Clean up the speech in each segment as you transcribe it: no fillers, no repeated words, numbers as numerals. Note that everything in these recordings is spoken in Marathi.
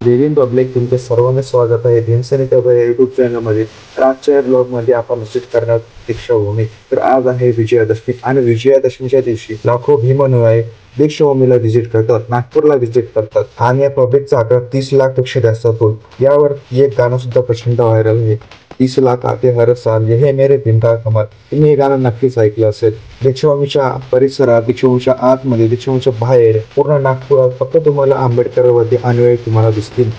देवीन पब्लिक तुमचे सर्वांचे स्वागत आहे भीमसेनी या युट्यूब चॅनलमध्ये। आजच्या ब्लॉगमध्ये आपण व्हिजिट करणार दीक्षाभूमी। तर आज आहे विजयादशमी आणि विजयादशमीच्या दिवशी लाखो भीमानुयायी दीक्षाभूमीला व्हिजिट करतात, नागपूरला व्हिजिट करतात आणि या पब्लिकचा आकडा 30 लाख पेक्षा जास्त होतो। यावर एक गाणं सुद्धा प्रचंड व्हायरल आहे, 30 लाख आते हर साल ये मेरे दिन का कमाल। तुम्ही हे गाणं नक्कीच ऐकलं असेल। दीक्षाभूमीच्या परिसरात, दीक्षाभूमीच्या आतमध्ये, दीक्षाभूमीच्या बाहेर पूर्ण नागपुरात फक्त तुम्हाला आंबेडकरवादी अनुयायी तुम्हाला दिसतील।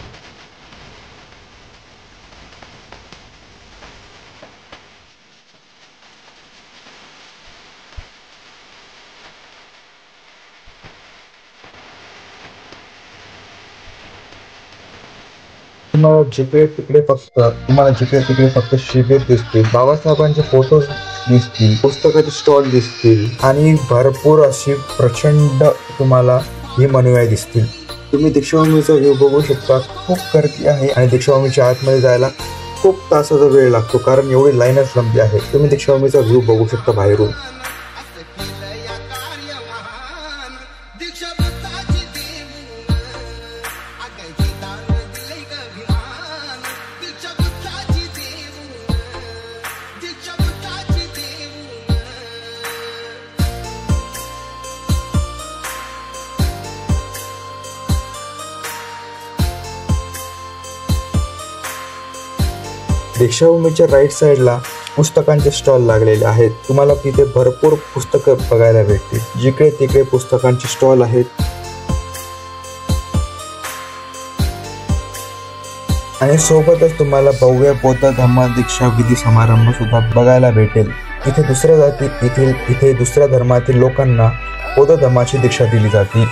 तुम्हाला जिकडे तिकडे फक्त शिबिर दिसतील, बाबासाहेबांचे फोटोज दिसतील, पुस्तकाचे स्टॉल दिसतील आणि भरपूर अशी प्रचंड तुम्हाला ही अनुयायी दिसतील। तुम्ही दीक्षाभूमीचा व्ह्यू बघू शकता, खूप गर्दी आहे आणि दीक्षाभूमीच्या आतमध्ये जायला खूप तासाचा वेळ लागतो कारण एवढी लाईनच लंबी आहे। तुम्ही दीक्षाभूमीचा व्ह्यू बघू शकता बाहेरून। दीक्षाभूमीच्या राईट साइडला पुस्तकांचे स्टॉल लागलेले आहेत। तुम्हाला तिथे भरपूर पुस्तकं बघायला भेटतील, जिकडे तिकडे पुस्तकांचे स्टॉल आहेत आणि सोबतच तुम्हाला भव्य बौद्ध धम्म दीक्षा विधी समारंभ सुद्धा बघायला भेटेल। इथे दुसऱ्या धर्मातील लोकांना बौद्ध धर्माची दीक्षा दिली जाते।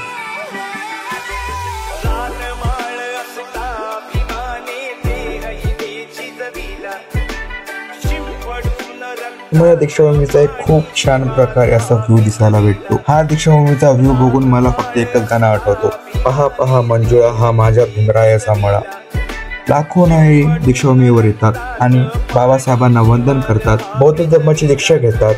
तुम्हाला दीक्षाभूमीचा एक खूप छान प्रकारे असा व्ह्यू दिसायला भेटतो। हा दीक्षाभूमीचा व्ह्यू बघून मला फक्त एकच गाणं आठवतो, पहा पहा मंजुळा हा माझ्या भीमरायाचा मळा। लाखो नाही दीक्षाभूमीवर येतात आणि बाबासाहेबांना वंदन करतात, बौद्ध धर्माची दीक्षा घेतात।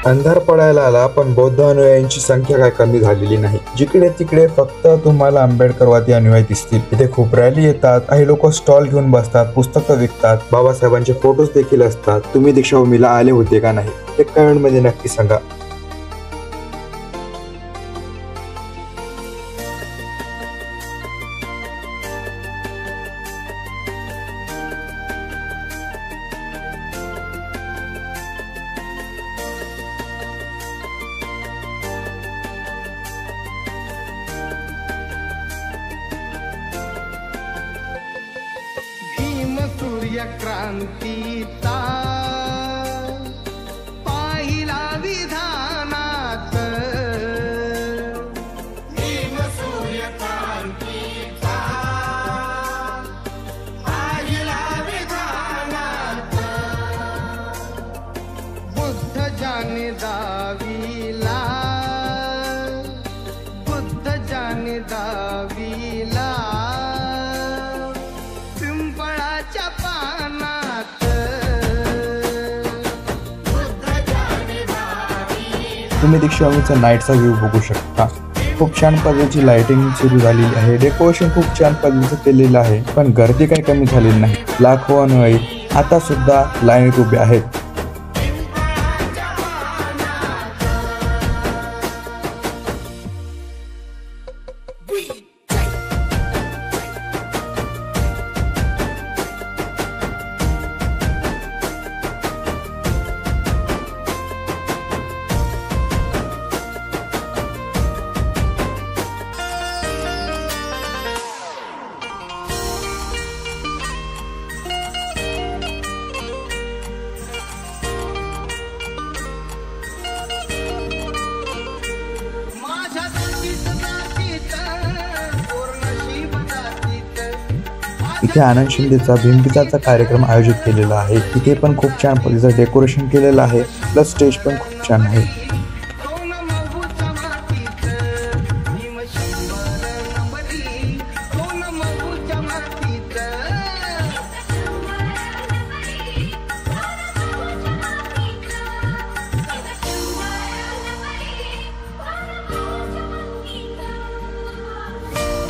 अंधार पडायला आला पण बौद्ध अनुयायांची संख्या काय कमी झालेली नाही। जिकडे तिकडे फक्त तुम्हाला आंबेडकरवादी अनुयायी दिसतील। इथे खूप रॅली येतात, काही लोक स्टॉल घेऊन बसतात, पुस्तकं विकतात, बाबासाहेबांचे फोटोज देखील असतात। तुम्ही दीक्षाभूमीला आले होते का नाही ते कमेंट मध्ये नक्की सांगा। क्रांतीचा पाहिला विधानात, भीम सूर्य क्रांतीचा पाहिला विधानात, बुद्ध जाने दाविला, बुद्ध जाने दाविला, पिंपळाच्या तुम्ही दीक्षाभूमीचा नाईटचा व्ह्यू बघू शकता। खूप छान पद्धतीची लाइटिंग सुरू झालेली आहे, डेकोरेशन खूप छान पद्धतीचं केलेलं आहे, पण गर्दी काही कमी झालेली नाही। लाखो अनुयायी आता सुद्धा लाईनीत उभे आहेत। इथे आनंद शिंदेचा भीमगीताचा कार्यक्रम आयोजित केलेला आहे. इथे पण खूप छान पद्धतीचं डेकोरेशन केलेलं आहे, प्लस स्टेज पण खूप छान आहे.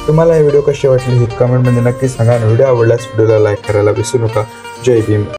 तुम्हाला हे व्हिडिओ कसे वाटले हे कमेंटमध्ये नक्की सांगा. आणि व्हिडिओ आवडल्यास व्हिडिओला लाईक करायला विसरू नका. जय भीम.